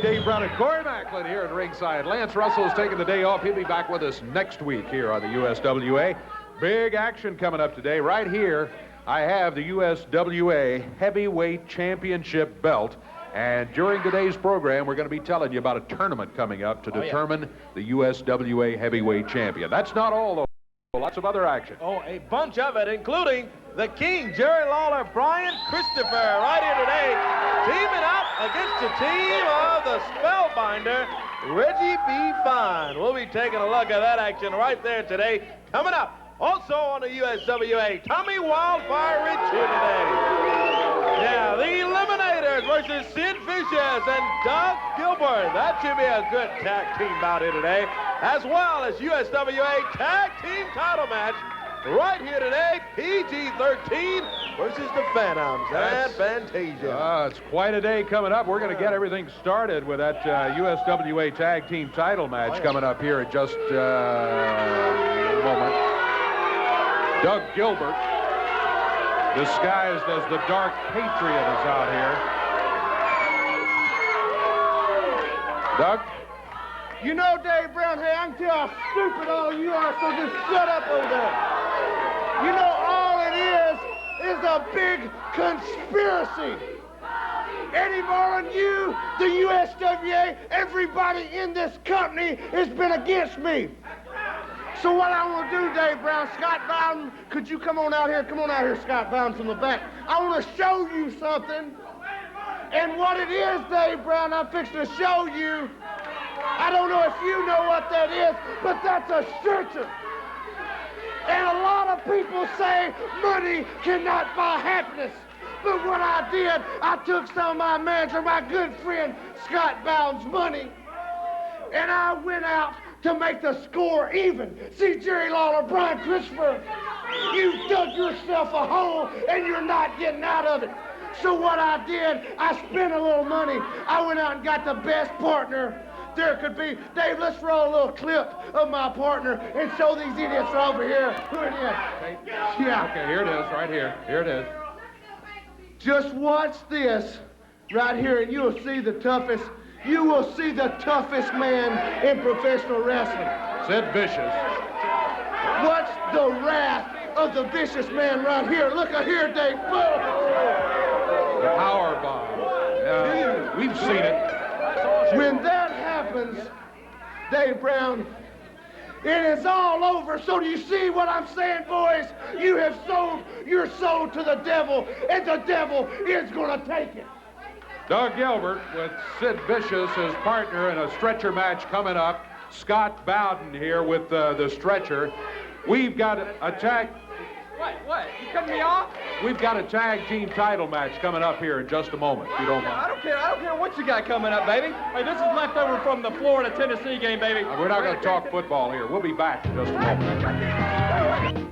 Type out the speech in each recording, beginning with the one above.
Terry, Dave Brown, and Corey Macklin here at ringside. Lance Russell's taking the day off. He'll be back with us next week here on the USWA. Big action coming up today. Right here, I have the USWA Heavyweight Championship belt. And during today's program, we're going to be telling you about a tournament coming up to determine the USWA Heavyweight Champion. That's not all, though. Lots of other action. Oh, a bunch of it, including the King, Jerry Lawler, Brian Christopher, right here today, teaming up against the team of the Spellbinder, Reggie B. Fine. We'll be taking a look at that action right there today. Coming up, also on the USWA, Tommy Wildfire Rich here today. Yeah, the Eliminators versus Sid Vicious and Doug Gilbert. That should be a good tag team bout here today, as well as USWA Tag Team Title Match right here today, PG-13 versus the Phantoms and Fantasia. It's quite a day coming up. We're going to get everything started with that USWA Tag Team Title Match coming up here in just a moment. Doug Gilbert, disguised as the Dark Patriot, is out here. Doug? You know, Dave Brown, hey, I can tell how stupid all you are, so just shut up over there. You know, all it is a big conspiracy. Eddie Marlin, you, the USWA, everybody in this company has been against me. So what I want to do, Dave Brown, Scott Bowden, could you come on out here? Come on out here, Scott Bowden, from the back. I want to show you something. And what it is, Dave Brown, I'm fixing to show you. I don't know if you know what that is, but that's a stretcher. And a lot of people say money cannot buy happiness. But what I did, I took some of my manager, my good friend Scott Bowden's money, and I went out to make the score even. See, Jerry Lawler, Brian Christopher, you dug yourself a hole and you're not getting out of it. So what I did, I spent a little money. I went out and got the best partner there could be. Dave, let's roll a little clip of my partner and show these idiots over here who it is. Okay. Yeah. Okay, here it is, right here. Here it is. Just watch this right here and you'll see the toughest. You will see the toughest man in professional wrestling. Sid Vicious. Watch the wrath of the vicious man right here. Look at here, Dave. The power bomb. We've seen it. When that happens, Dave Brown, it is all over. So do you see what I'm saying, boys? You have sold your soul to the devil, and the devil is going to take it. Doug Gilbert with Sid Vicious, his partner, in a stretcher match coming up. Scott Bowden here with the stretcher. We've got a tag... What? You cutting me off? We've got a tag team title match coming up here in just a moment, if you don't mind. I don't care what you got coming up, baby. Hey, this is leftover from the Florida-Tennessee game, baby. We're not going to talk football here. We'll be back in just a moment.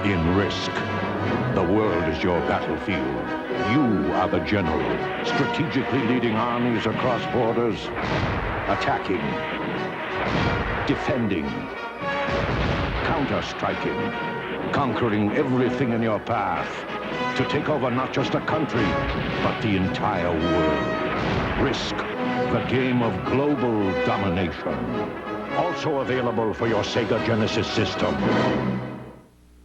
In Risk, the world is your battlefield. You are the general, strategically leading armies across borders, attacking, defending, counter-striking, conquering everything in your path to take over not just a country, but the entire world. Risk, the game of global domination. Also available for your Sega Genesis system.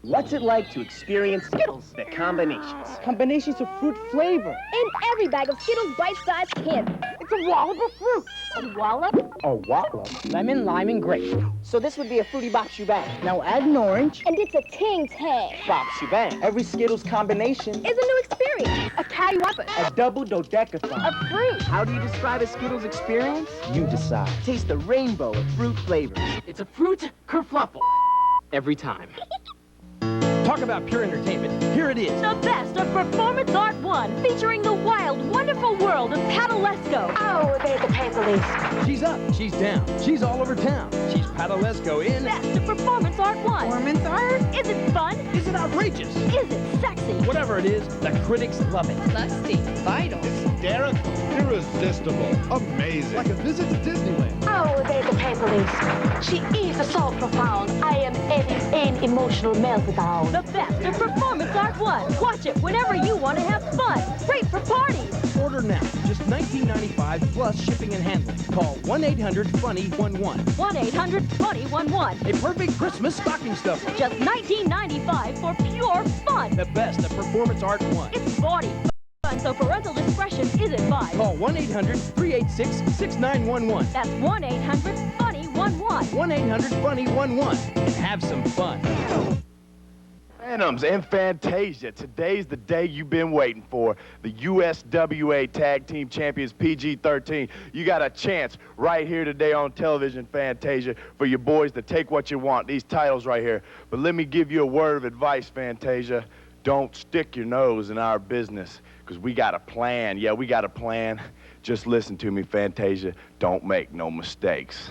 What's it like to experience Skittles? The combinations. Combinations of fruit flavor. In every bag of Skittles bite-sized candy. It's a wallop of fruit. A wallop? A wallop. Lemon, lime, and grape. So this would be a fruity bop shebang. Now add an orange. And it's a ting-tang. Bop shebang. Every Skittles combination Is a new experience. A catty-whopper. a double dodecathon. A fruit. How do you describe a Skittles experience? You decide. Taste the rainbow of fruit flavors. It's a fruit kerfluffle. Every time. Talk about pure entertainment. Here it is. The best of Performance Art 1, featuring the wild, wonderful world of paddle Padalesco. Oh, there's the Pantaloons. She's up, she's down, she's all over town. She's Padalesco in... Best of Performance Art 1. Performance art? Is it fun? Is it outrageous? Is it sexy? Whatever it is, the critics love it. Lusty. Vital. Hysterical. Irresistible. Amazing. Like a visit to Disneyland. Oh, there's the Pantaloons. She is so profound. I am an emotional meltdown. The best of Performance Art 1. Watch it whenever you want to have fun. Great for parties. Order now, just $19.95 plus shipping and handling. Call 1-800-FUNNY-11. 1-800-FUNNY-11. A perfect Christmas stocking stuffer. Just $19.95 for pure fun. The best of Performance Art 1. It's body fun, so parental discretion is advised. Call 1-800-386-6911. That's 1-800-FUNNY-11. 1-800-FUNNY-11. And have some fun. Phantoms and Fantasia, today's the day you've been waiting for. The USWA Tag Team Champions PG-13. You got a chance right here today on television, Fantasia, for your boys to take what you want, these titles right here. But let me give you a word of advice, Fantasia. Don't stick your nose in our business, because we got a plan. Yeah, we got a plan. Just listen to me, Fantasia. Don't make no mistakes.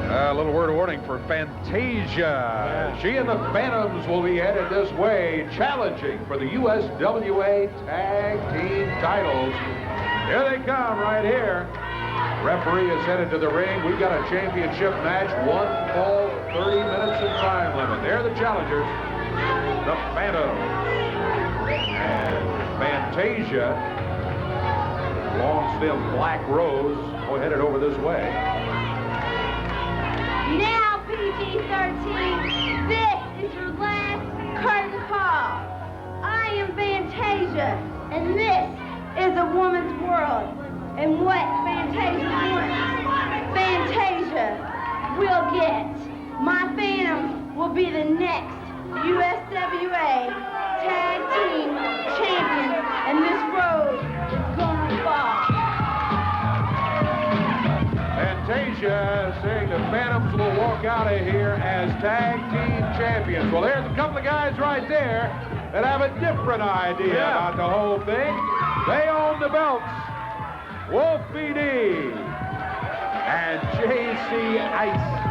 A little word of warning for Fantasia. She and the Phantoms will be headed this way, challenging for the USWA Tag Team titles. Here they come right here. Referee is headed to the ring. We've got a championship match. 1 fall, 30 minutes in time limit. They're the challengers, the Phantoms. And Fantasia, long stem Black Rose, headed over this way. Now, PG-13, this is your last curtain call. I am Fantasia, and this is a woman's world. And what Fantasia wants, Fantasia will get. My Phantoms will be the next USWA Tag Team Champions, and this road is gonna fall. Fantasia saying the Phantoms will walk out of here as tag team champions. Well, there's a couple of guys right there that have a different idea about the whole thing. They own the belts. Wolfie D and JC Ice.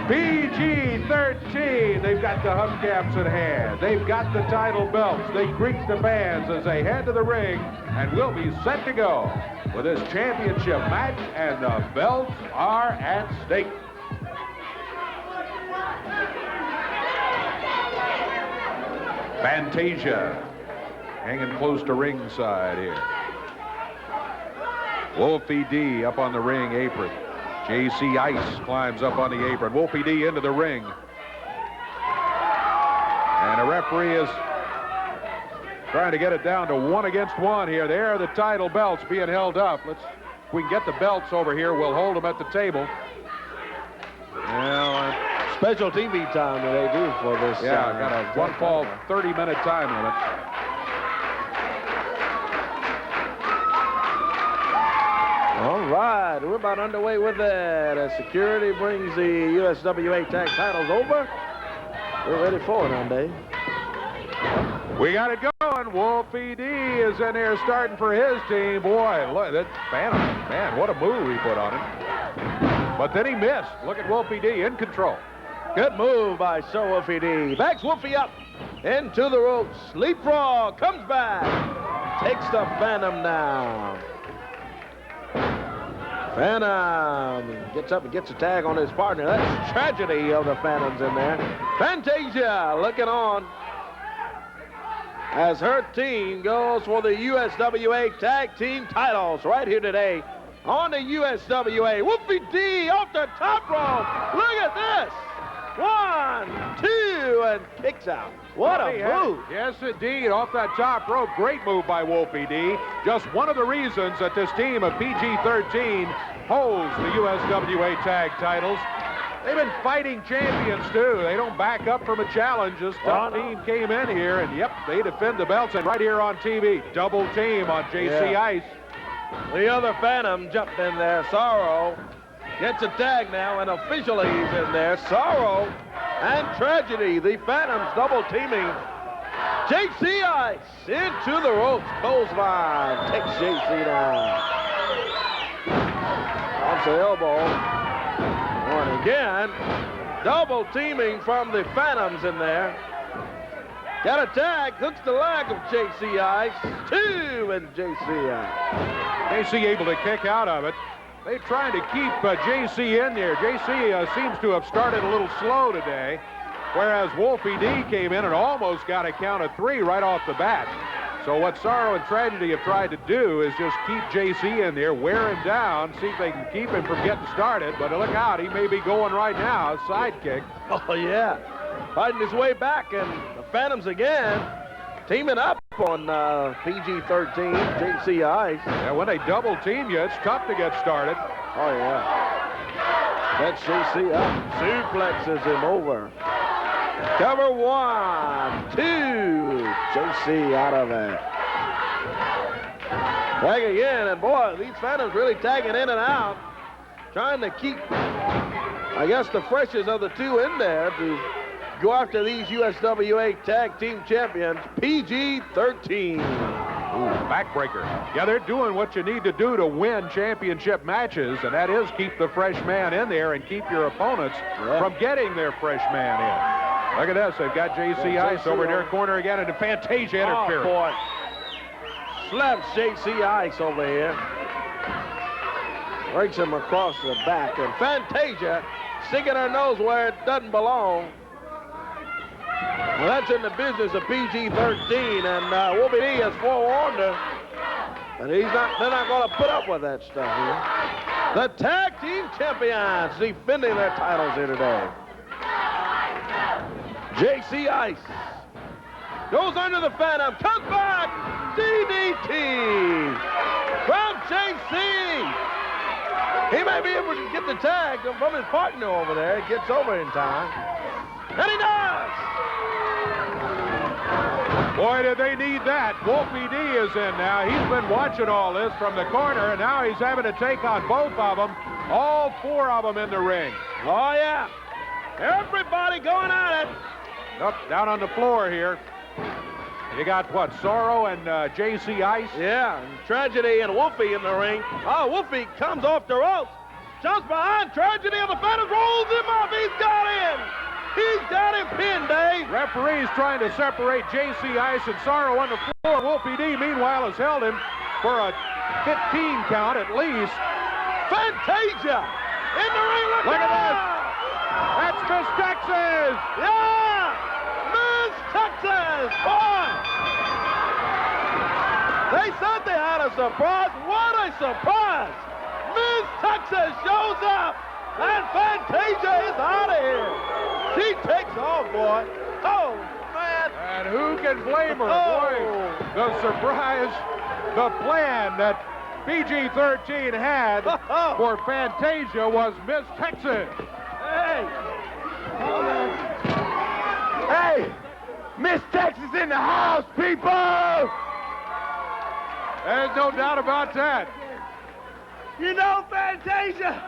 PG-13, they've got the hubcaps in hand. They've got the title belts. They greet the fans as they head to the ring and will be set to go with this championship match, and the belts are at stake. Fantasia hanging close to ringside here. Wolfie D up on the ring apron. JC Ice climbs up on the apron. Wolfie D into the ring. And the referee is trying to get it down to 1 against 1 here. There are the title belts being held up. If we can get the belts over here, we'll hold them at the table. Well, special TV time that they do for this. Yeah, got a 1 fall, 30-minute time limit. All right, we're about underway with that. As security brings the USWA tag titles over, we're ready for it, Dave. We got it going. Wolfie D is in there starting for his team. Boy, look, that Phantom, man, what a move he put on him. But then he missed. Look at Wolfie D in control. Good move by Sir Wolfie D. Backs Wolfie up into the ropes. Leapfrog comes back. Takes the Phantom down. Phantom gets up and gets a tag on his partner. That's tragedy of the Phantoms in there. Fantasia looking on as her team goes for the USWA Tag Team titles right here today on the USWA. Wolfie D off the top rope. Look at this. 1, 2, and kicks out. What a move. Yes, indeed, off that top rope. Great move by Wolfie D. Just one of the reasons that this team of PG-13 holds the USWA tag titles. They've been fighting champions, too. They don't back up from a challenge. This tough team came in here, and, yep, they defend the belts. And right here on TV, double team on JC Ice. The other Phantom jumped in there. Sorrow gets a tag now, and officially he's in there. Sorrow and Tragedy, the Phantoms double teaming JC Ice into the ropes. Clothesline takes JC down. Off the elbow. One again. Double teaming from the Phantoms in there. Got a tag, hooks the leg of JC Ice. 2 and JC Ice. JC able to kick out of it. They're trying to keep JC in there. JC seems to have started a little slow today, whereas Wolfie D came in and almost got a count of 3 right off the bat. So what Sorrow and Tragedy have tried to do is just keep JC in there, wear him down, see if they can keep him from getting started. But look out, he may be going right now, sidekick. Oh, yeah. Fighting his way back, and the Phantoms again teaming up on PG-13, JC Ice. Yeah, when they double team you, it's tough to get started. Oh, yeah. That's JC up. Suplexes him over. Cover 1, 2. JC out of it. Tag again, and boy, these Phantoms really tagging in and out. Trying to keep, I guess, the freshest of the 2 in there to go after these USWA Tag Team Champions, PG-13. Backbreaker. Yeah, they're doing what you need to do to win championship matches, and that is keep the fresh man in there and keep your opponents from getting their fresh man in. Look at this. They've got JC Ice over in their corner again, and the Fantasia interference. Oh, boy. Slaps JC Ice over here. Breaks him across the back, and Fantasia sticking her nose where it doesn't belong. Well, that's in the business of PG-13, and Wolfie D has forewarned her. And they're not going to put up with that stuff here. The Tag Team Champions defending their titles here today. JC Ice goes under the Phantom, comes back, DDT from JC. He may be able to get the tag from his partner over there. It gets over in time. And he does! Boy, did they need that. Wolfie D is in now. He's been watching all this from the corner, and now he's having to take on both of them, all 4 of them in the ring. Oh, yeah. Everybody going at it. Up, down on the floor here. You got, what, Sorrow and JC Ice? Yeah, and Tragedy and Wolfie in the ring. Oh, Wolfie comes off the ropes. Jumps behind Tragedy, and the Phantom rolls him up. He's got in. He's got him pinned, Dave. Referee's trying to separate JC Ice and Sorrow on the floor. Wolfie D, meanwhile, has held him for a 15 count at least. Fantasia in the ring. Look at this. That's Miss Texas. Yeah. Miss Texas. Boy. They said they had a surprise. What a surprise. Miss Texas shows up. And Fantasia is out of here. She takes off, boy. Oh, man. And who can blame her? Boy, the surprise, the plan that PG-13 had for Fantasia was Miss Texas. Hey. Hey, Miss Texas in the house, people! There's no doubt about that. You know, Fantasia,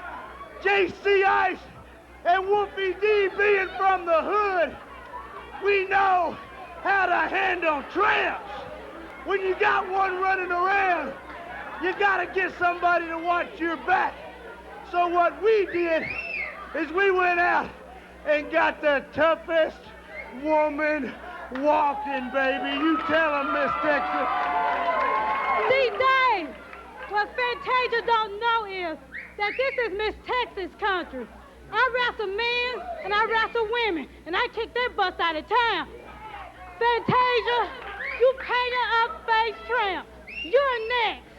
JC Ice, and Wolfie D being from the hood, we know how to handle tramps. When you got one running around, you gotta get somebody to watch your back. So what we did is we went out and got the toughest woman walking, baby. You tell them, Miss Texas. See, Dave, what Fantasia don't know is that this is Miss Texas country. I wrestle men and I wrestle women, and I kick their butts out of town. Fantasia, you painted up face tramp. You're next.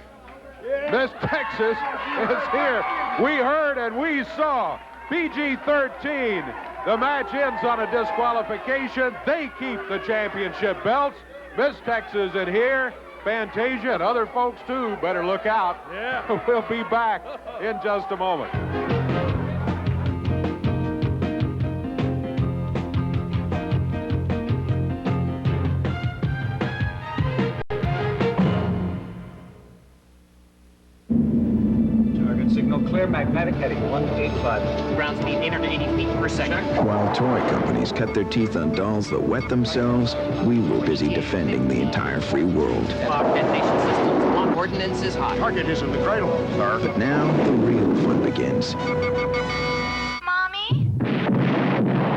Miss Texas is here. We heard and we saw. PG-13. The match ends on a disqualification. They keep the championship belts. Miss Texas in here. Fantasia and other folks, too, better look out. Yeah. We'll be back in just a moment. Target signal clear magnetic heading 185. Ground speed 880 feet per second. While toy companies cut their teeth on dolls that wet themselves, we were busy defending the entire free world. Detonation systems. Lock ordnance is hot. Target is in the cradle, sir. But now the real fun begins. Mommy?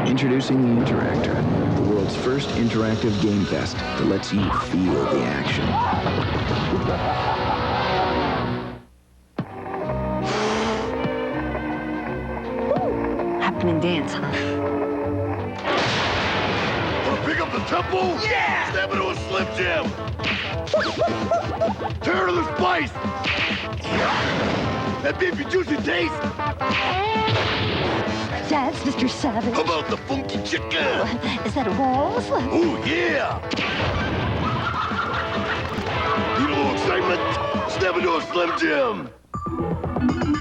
Introducing the Interactor, the world's first interactive game fest that lets you feel the action. Happening dance, huh? Wanna pick up the temple? Yeah! Step into a Slim Jim! Tear to the spice! That beefy juicy taste! That's Mr. Savage. How about the funky chicken? Is that a waltz? Ooh, yeah! Need a little excitement? Step into a Slim Jim!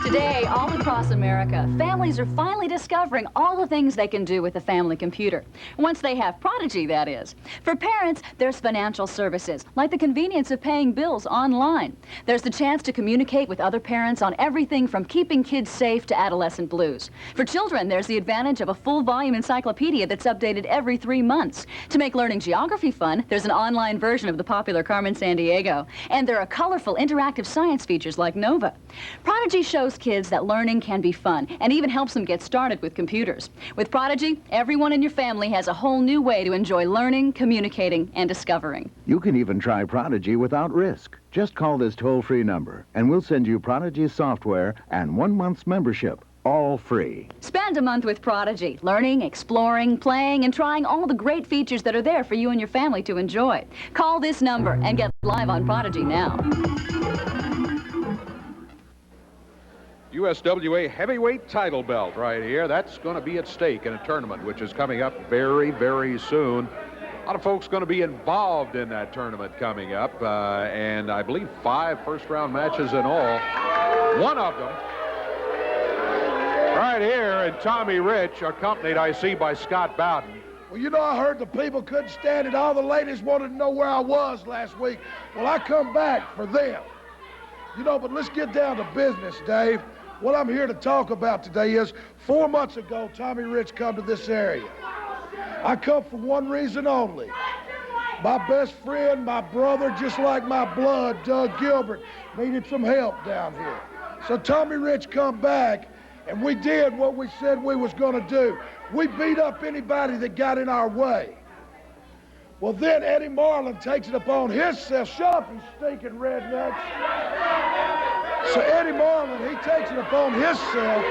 Today, all across America, families are finally discovering all the things they can do with a family computer. Once they have Prodigy, that is. For parents, there's financial services, like the convenience of paying bills online. There's the chance to communicate with other parents on everything from keeping kids safe to adolescent blues. For children, there's the advantage of a full-volume encyclopedia that's updated every 3 months. To make learning geography fun, there's an online version of the popular Carmen Sandiego. And there are colorful, interactive science features like Nova. Prodigy shows kids that learning can be fun and even helps them get started with computers. With Prodigy, everyone in your family has a whole new way to enjoy learning, communicating, and discovering. You can even try Prodigy without risk. Just call this toll-free number, and we'll send you Prodigy software and 1 month's membership, all free. Spend a month with Prodigy, learning, exploring, playing, and trying all the great features that are there for you and your family to enjoy. Call this number and get live on Prodigy now. USWA heavyweight title belt right here. That's going to be at stake in a tournament, which is coming up very, very soon. A lot of folks going to be involved in that tournament coming up, and I believe 5 first-round matches in all. One of them right here, and Tommy Rich, accompanied, I see, by Scott Bowden. Well, you know, I heard the people couldn't stand it. All the ladies wanted to know where I was last week. Well, I come back for them. You know, but let's get down to business, Dave. What I'm here to talk about today is 4 months ago, Tommy Rich come to this area. I come for one reason only. My best friend, my brother, just like my blood, Doug Gilbert, needed some help down here. So Tommy Rich come back, and we did what we said we was going to do. We beat up anybody that got in our way. Well, then Eddie Marlin takes it upon himself. Shut up, you stinking rednecks. So Eddie Marlin, he takes it upon himself.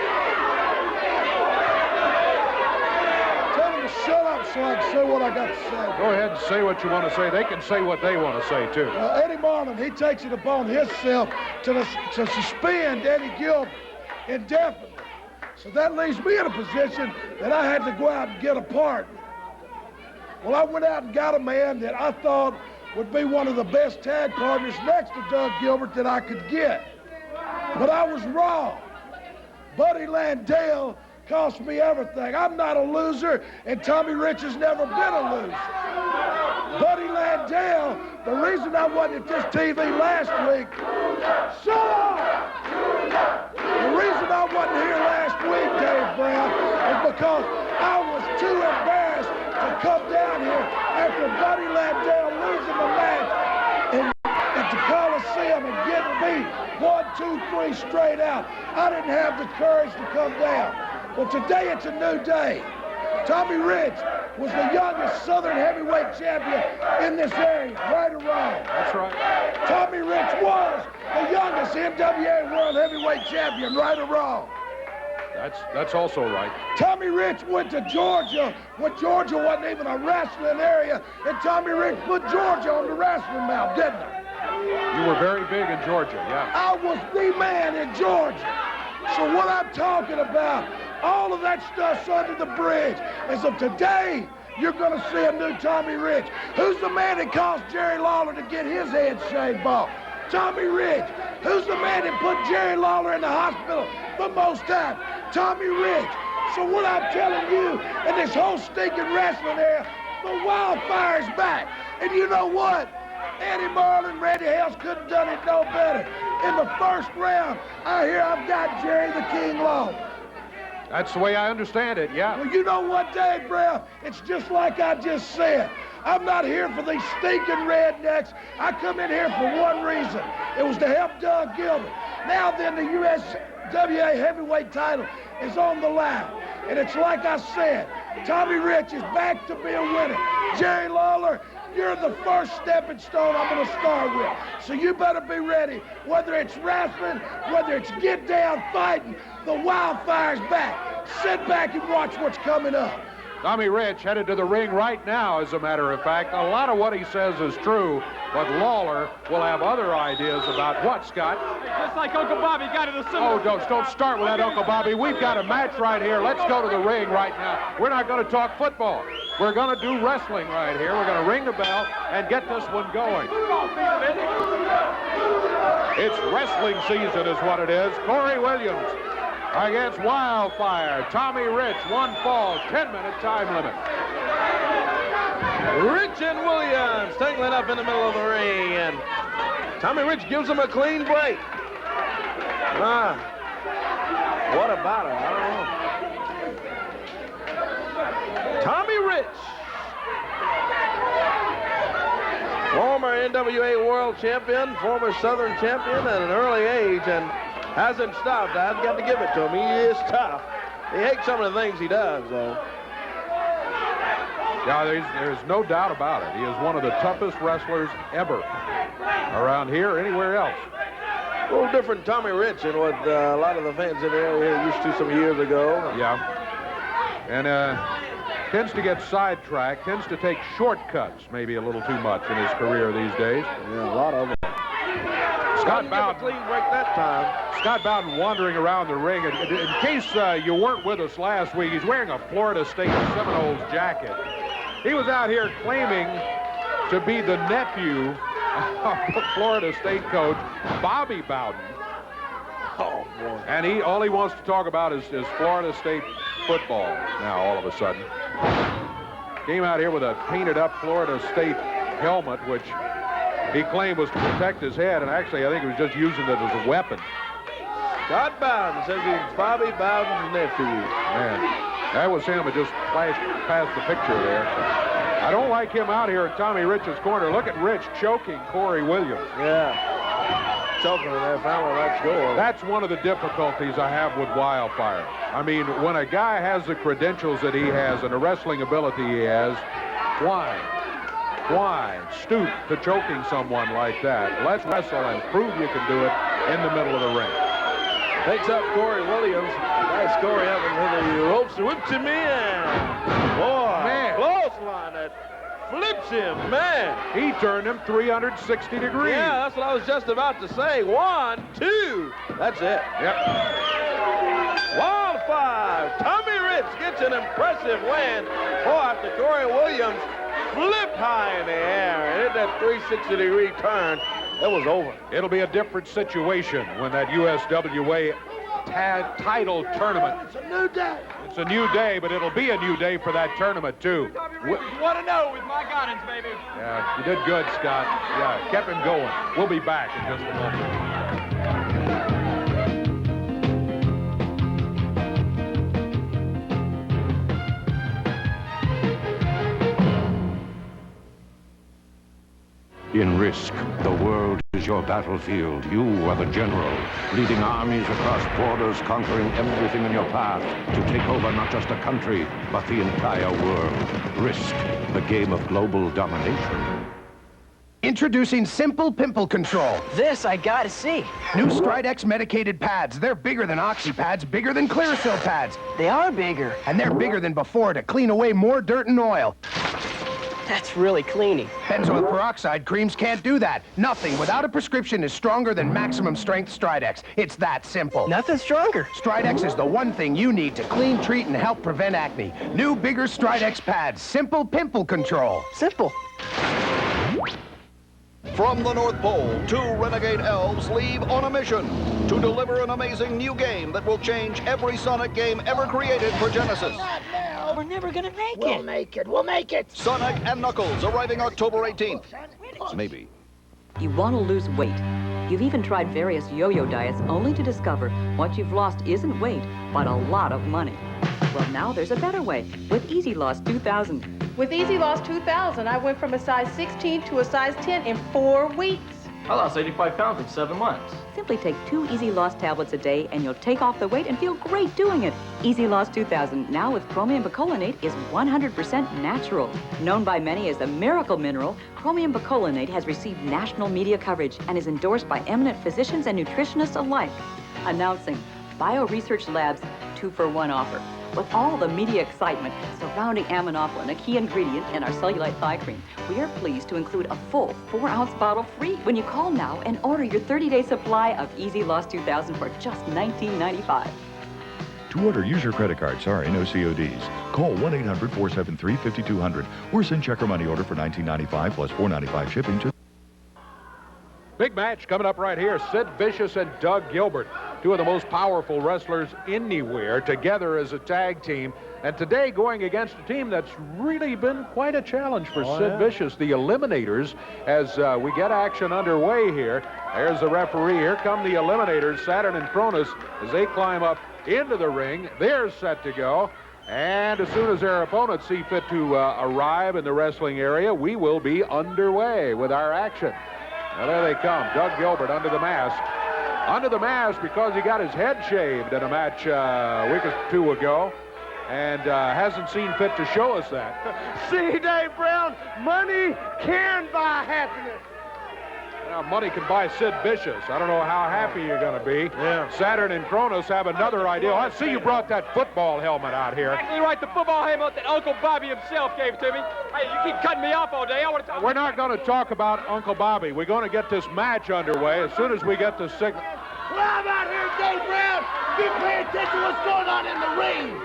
Tell him to shut up so I can say what I got to say. Go ahead and say what you want to say. They can say what they want to say, too. Well, Eddie Marlin, he takes it upon himself to suspend Eddie Gilbert indefinitely. So that leaves me in a position that I had to go out and get a partner. Well, I went out and got a man that I thought would be one of the best tag partners next to Doug Gilbert that I could get. But I was wrong. Buddy Landale cost me everything. I'm not a loser, and Tommy Rich has never been a loser. Buddy Landale, the reason I wasn't at this TV last week, shut up! The reason I wasn't here last week, Dave Brown, is because I was too embarrassed to come down here after Buddy Landale losing the match at the Coliseum and getting beat 1, 2, 3 straight out. I didn't have the courage to come down. Well, today it's a new day. Tommy Rich was the youngest Southern heavyweight champion in this area, right or wrong? That's right. Tommy Rich was the youngest NWA World Heavyweight Champion, right or wrong? That's also right. Tommy Rich went to Georgia when Georgia wasn't even a wrestling area, and Tommy Rich put Georgia on the wrestling map, didn't he? You were very big in Georgia, yeah. I was the man in Georgia. So what I'm talking about, all of that stuff's under the bridge. As of today, you're going to see a new Tommy Rich. Who's the man that caused Jerry Lawler to get his head shaved off? Tommy Rich. Who's the man that put Jerry Lawler in the hospital the most time? Tommy Rich. So what I'm telling you, in this whole stinking wrestling area, the wildfire's back. And you know what? Eddie Marlin, Randy Hales couldn't have done it no better. In the first round, I hear I've got Jerry the King Lawler. That's the way I understand it, yeah. Well, you know what, Dave Brown? It's just like I just said. I'm not here for these stinking rednecks. I come in here for one reason. It was to help Doug Gilbert. Now then, the USWA heavyweight title is on the line. And it's like I said, Tommy Rich is back to be a winner. Jerry Lawler, you're the first stepping stone I'm going to start with. So you better be ready. Whether it's wrestling, whether it's get down fighting, the wildfire's back. Sit back and watch what's coming up. Tommy Rich headed to the ring right now, as a matter of fact. A lot of what he says is true, but Lawler will have other ideas about what, Scott? Just like Uncle Bobby got in the center. Oh, don't start with that, Uncle Bobby. We've got a match right here. Let's go to the ring right now. We're not going to talk football. We're going to do wrestling right here. We're going to ring the bell and get this one going. It's wrestling season is what it is. Corey Williams against Wildfire. Tommy Rich, one fall, 10-minute time limit. Rich and Williams tangling up in the middle of the ring, and Tommy Rich gives him a clean break. What about it? I don't know. Tommy Rich, former NWA World Champion, former Southern Champion at an early age, and hasn't stopped. I've got to give it to him. He is tough. He hates some of the things he does, though. Yeah, there's no doubt about it. He is one of the toughest wrestlers ever around here or anywhere else. A little different Tommy Rich than what a lot of the fans in the area used to some years ago. Yeah. And tends to get sidetracked, tends to take shortcuts maybe a little too much in his career these days. Yeah, a lot of them. Scott Bowden, clean break that time. Scott Bowden wandering around the ring. In case you weren't with us last week, he's wearing a Florida State Seminoles jacket. He was out here claiming to be the nephew of the Florida State coach, Bobby Bowden. Oh, boy. And all he wants to talk about is Florida State football now, all of a sudden. Came out here with a painted-up Florida State helmet, which he claimed was to protect his head, and actually I think he was just using it as a weapon. Scott Bowden says he's Bobby Bowden's nephew. Man, that was him. It just flashed past the picture there. I don't like him out here at Tommy Rich's corner. Look at Rich choking Corey Williams. Yeah. Choking him there, finally lets go. That's one of the difficulties I have with Wildfire. I mean, when a guy has the credentials that he has and the wrestling ability he has, why stoop to choking someone like that? Let's wrestle and prove you can do it in the middle of the ring. Takes up Corey Williams. Nice Corey up into the ropes. Whips him in. Boy, man. Clothesline that flips him, man. He turned him 360 degrees. Yeah, that's what I was just about to say. 1, 2. That's it. Yep. Wildfire. Tommy Rich gets an impressive win. Boy, after Corey Williams flipped high in the air and hit that 360-degree turn, it was over. It'll be a different situation when that USWA title tournament. It's a new day. It's a new day, but it'll be a new day for that tournament, too. You want to know with my guidance, baby. Yeah, you did good, Scott. Yeah, kept him going. We'll be back in just a moment. In Risk, the world is your battlefield. You are the general, leading armies across borders, conquering everything in your path to take over not just a country, but the entire world. Risk, the game of global domination. Introducing Simple Pimple Control. This I gotta see. New Stridex medicated pads. They're bigger than Oxy pads, bigger than Clearasil pads. They are bigger. And they're bigger than before to clean away more dirt and oil. That's really cleaning. Benzoyl peroxide creams can't do that. Nothing without a prescription is stronger than maximum strength Stridex. It's that simple. Nothing stronger. Stridex is the one thing you need to clean, treat, and help prevent acne. New, bigger Stridex pads. Simple Pimple Control. Simple. From the North Pole, 2 renegade elves leave on a mission to deliver an amazing new game that will change every Sonic game ever created for Genesis. We're never gonna make it. We'll make it. We'll make it. Sonic and Knuckles arriving October 18th. Maybe. You want to lose weight. You've even tried various yo-yo diets only to discover what you've lost isn't weight, but a lot of money. Well, now there's a better way with Easy Loss 2000. With Easy Loss 2000, I went from a size 16 to a size 10 in 4 weeks. I lost 85 pounds in 7 months. Simply take 2 Easy Loss tablets a day and you'll take off the weight and feel great doing it. Easy Loss 2000, now with chromium picolinate, is 100% natural. Known by many as the miracle mineral, chromium picolinate has received national media coverage and is endorsed by eminent physicians and nutritionists alike. Announcing BioResearch Labs 2-for-1 offer. With all the media excitement surrounding aminophylline, a key ingredient in our cellulite thigh cream, we are pleased to include a full 4-ounce bottle free when you call now and order your 30-day supply of Easy Loss 2000 for just $19.95. To order, use your credit card. Sorry, no CODs. Call 1-800-473-5200 or send check or money order for $19.95 plus $4.95 shipping to... Big match coming up right here. Sid Vicious and Doug Gilbert, two of the most powerful wrestlers anywhere, together as a tag team. And today going against a team that's really been quite a challenge for Sid Vicious, the Eliminators, as we get action underway here. There's the referee. Here come the Eliminators, Saturn and Cronus, as they climb up into the ring. They're set to go. And as soon as their opponents see fit to arrive in the wrestling area, we will be underway with our action. Now there they come. Doug Gilbert under the mask. Under the mask because he got his head shaved in a match a week or two ago and hasn't seen fit to show us that. See, Dave Brown, money can buy happiness. Now, money can buy Sid Vicious. I don't know how happy you're going to be. Yeah. Saturn and Cronus have another idea. I see you brought that football helmet out here. Exactly right, the football helmet that Uncle Bobby himself gave to me. Hey, you keep cutting me off all day. I want to talk. We're not going to talk about Uncle Bobby. We're going to get this match underway as soon as we get the signal. Well, I'm out here, Dave Brown. Be paying attention to what's going on in the ring.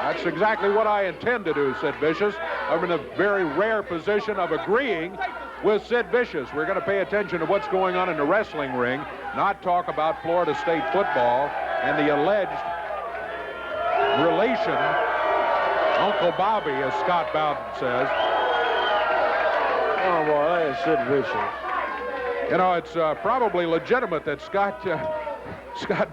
That's exactly what I intend to do, Sid Vicious. I'm in a very rare position of agreeing with Sid Vicious. We're going to pay attention to what's going on in the wrestling ring, not talk about Florida State football and the alleged relation, Uncle Bobby, as Scott Bowden says. Oh, boy, that is Sid Vicious. You know, it's probably legitimate that Scott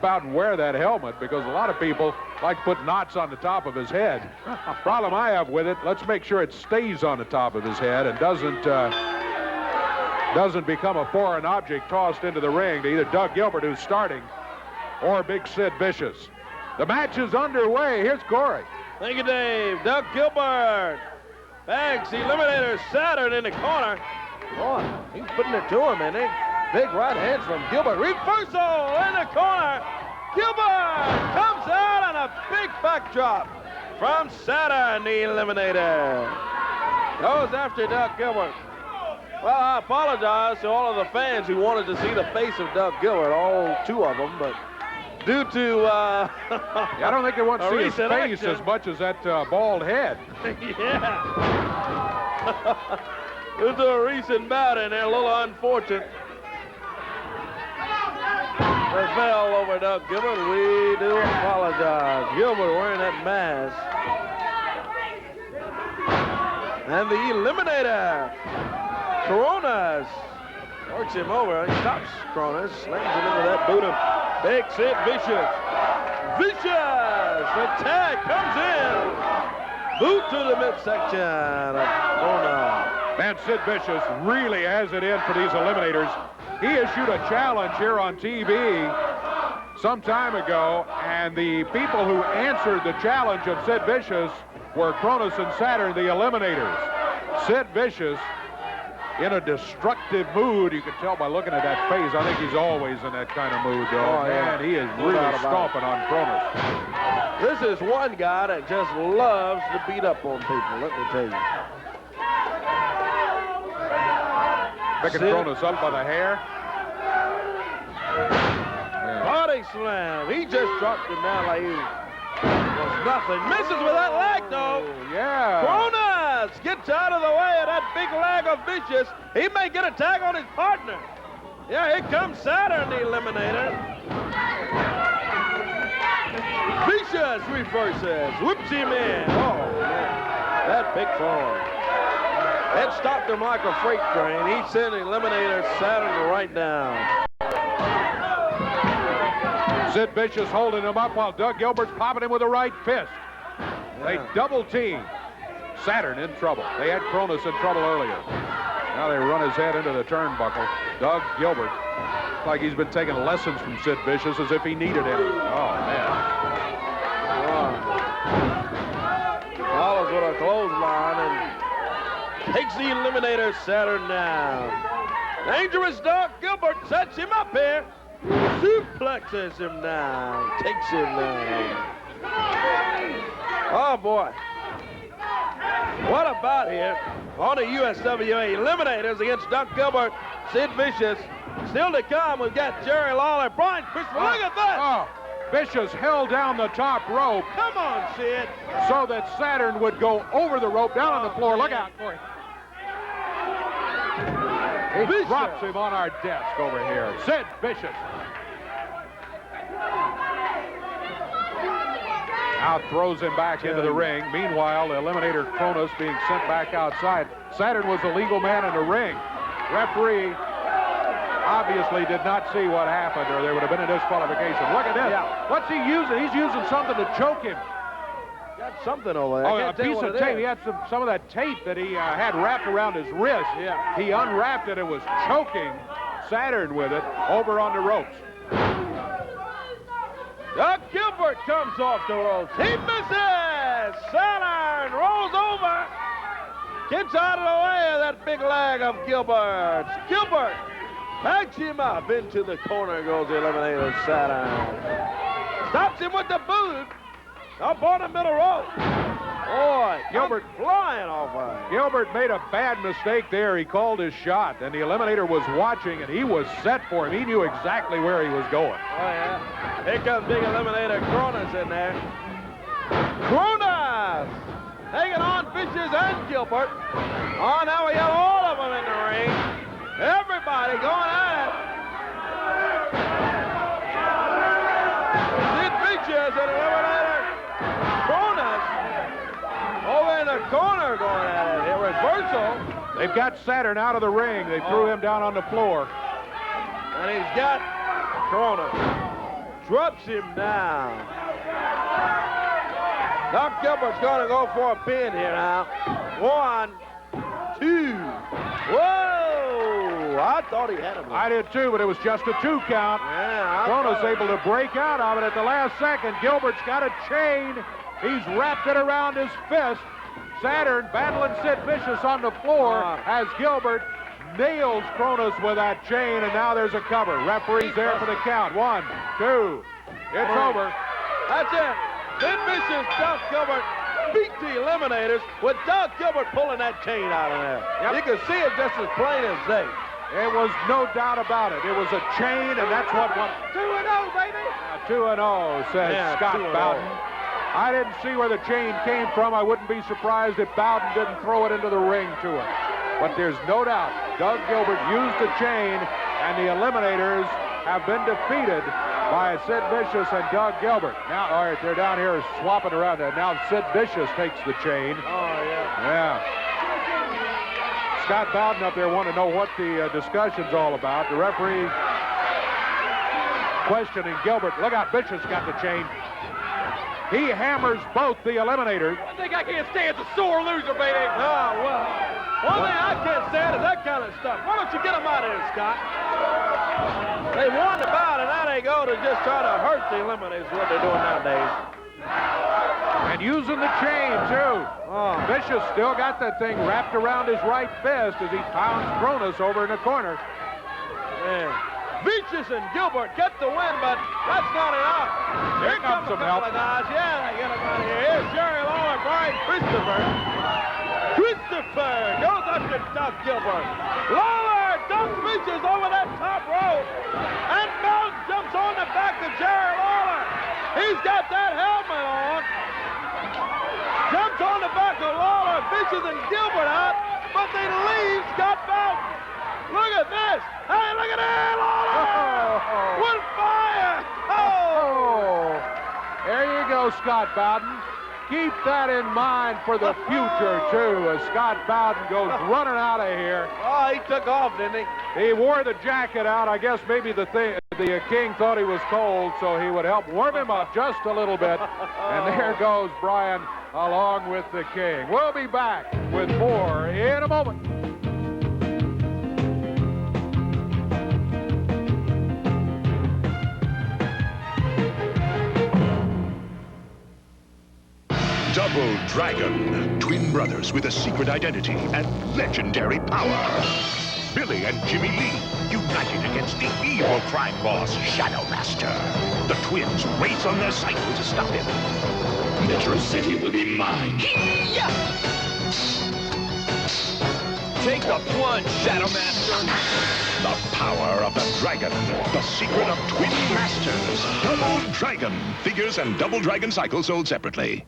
Bowden wear that helmet because a lot of people like to put knots on the top of his head. Problem I have with it, let's make sure it stays on the top of his head and doesn't become a foreign object tossed into the ring to either Doug Gilbert, who's starting, or Big Sid Vicious. The match is underway. Here's Corey. Thank you, Dave. Doug Gilbert bags the Eliminator Saturn in the corner. Boy, he's putting it to him, isn't he? Big right hands from Gilbert. Reversal in the corner. Gilbert comes out on a big backdrop from Saturn, the Eliminator. Goes after Doug Gilbert. Well, I apologize to all of the fans who wanted to see the face of Doug Gilbert, all 2 of them, but due to yeah, I don't think they want to see his face as much as that bald head. Yeah. Due to a recent bout in there, a little unfortunate. They fell over Doug Gilbert. We do apologize. Gilbert wearing that mask. And the Eliminator, Cronus, works him over. He stops Cronus, slams him into that boot of Big Sid Vicious. Vicious! The tag comes in. Boot to the midsection of Cronus. Man, Sid Vicious really has it in for these Eliminators. He issued a challenge here on TV some time ago, and the people who answered the challenge of Sid Vicious were Cronus and Saturn, the Eliminators. Sid Vicious in a destructive mood. You can tell by looking at that face. I think he's always in that kind of mood, though. Oh, yeah. Man, he is really stomping on Cronus. This is one guy that just loves to beat up on people, let me tell you. Picking Cronus up by the hair. Body slam. He just dropped him down like he was nothing. Misses with that leg, though. Yeah. Cronus gets out of the way of that big leg of Vicious. He may get a tag on his partner. Yeah, here comes Saturn, the Eliminator. Vicious reverses. Whips him in. Oh, man. That big form. It stopped him like a freight train. He sent Eliminator Saturn right down. Sid Vicious holding him up while Doug Gilbert's popping him with a right fist. They double team. Saturn in trouble. They had Cronus in trouble earlier. Now they run his head into the turnbuckle. Doug Gilbert, looks like he's been taking lessons from Sid Vicious as if he needed any. Oh, man. Follows with a clothesline and takes the Eliminator Saturn down. Dangerous Doug Gilbert sets him up here. Suplexes him down. Takes him down. Oh, boy. What about here on the USWA Eliminators against Doug Gilbert, Sid Vicious. Still to come, we've got Jerry Lawler, Brian Christopher. Look at that! Oh, Vicious held down the top rope. Come on, Sid. So that Saturn would go over the rope, down on the floor. Look out for it. He drops him on our desk over here. Sid Vicious. Now throws him back into the ring. Meanwhile, the Eliminator Cronus being sent back outside. Saturn was the legal man in the ring. Referee obviously did not see what happened, or there would have been a disqualification. Look at this. Yeah. What's he using? He's using something to choke him. Got something over there. Oh, a piece of tape. He had some of that tape that he had wrapped around his wrist. Yeah. He unwrapped it and was choking Saturn with it over on the ropes. Doug Gilbert comes off the ropes. He misses. Saturn rolls over. Gets out of the way of that big leg of Gilbert. Gilbert backs him up into the corner. Goes the Eliminator Saturn. Stops him with the boot. Up on the middle rope. Boy, Gilbert flying off of it. Gilbert made a bad mistake there. He called his shot, and the Eliminator was watching, and he was set for him. He knew exactly where he was going. Oh, yeah. Here comes big Eliminator Cronus in there. Cronus! Taking on Vicious and Gilbert. Oh, now we got all of them in the ring. Everybody going at it. Sid Vicious and Eliminator Cronus over in the corner going at it. A reversal. They've got Saturn out of the ring. They threw him down on the floor. And he's got Cronus. Drops him down. Doug Gilbert's going to go for a pin here now. 1, 2. Whoa! I thought he had him. I did too, but it was just a 2 count. Yeah. Cronus able to break out of it at the last second. Gilbert's got a chain. He's wrapped it around his fist. Saturn battling Sid Vicious on the floor as Gilbert nails Cronus with that chain, and now there's a cover. Referee's there for the count. 1, 2. It's over. That's it. Sid Vicious, Doug Gilbert beat the Eliminators with Doug Gilbert pulling that chain out of there. Yep. You can see it just as plain as day. There was no doubt about it. It was a chain, and that's what won. 2-0, baby. 2-0, says Scott Bowden. I didn't see where the chain came from. I wouldn't be surprised if Bowden didn't throw it into the ring to him. But there's no doubt Doug Gilbert used the chain, and the Eliminators have been defeated by Sid Vicious and Doug Gilbert. Now, all right, they're down here swapping around there. Now Sid Vicious takes the chain. Oh, yeah. Yeah. Scott Bowden up there wanted to know what the discussion's all about. The referee questioning Gilbert. Look out, Vicious got the chain. He hammers both the Eliminators. One thing I can't stand is a sore loser, baby. Oh, well. One thing I can't stand is that kind of stuff. Why don't you get them out of here, Scott? They won the bout, and now they go to just try to hurt the Eliminators, what they're doing nowadays. And using the chain, too. Oh, Vicious still got that thing wrapped around his right fist as he pounds Cronus over in the corner. Man. Vicious and Gilbert get the win, but that's not enough. Here comes some help. Guys. Yeah, they get them out of here. Here's Jerry Lawler, Brian Christopher. Christopher goes up to Doug Gilbert. Lawler dumps Vicious over that top rope. And Bowden jumps on the back of Jerry Lawler. He's got that helmet on. Jumps on the back of Lawler. Vicious and Gilbert out, but they leave Scott Bowden. Look at this. Hey, look at that, Lawler! With fire! Oh! There you go, Scott Bowden. keep that in mind for the future, too, as Scott Bowden goes running out of here. Oh, he took off, didn't he? He wore the jacket out. I guess maybe the king thought he was cold, so he would help warm him up just a little bit. And there goes Brian along with the king. We'll be back with more in a moment. Double Dragon, twin brothers with a secret identity and legendary power. Billy and Jimmy Lee, united against the evil crime boss, Shadow Master. The twins race on their cycle to stop him. Metro City will be mine. Take the plunge, Shadow Master. The power of the dragon. The secret of twin masters. Double Dragon. Figures and Double Dragon cycles sold separately.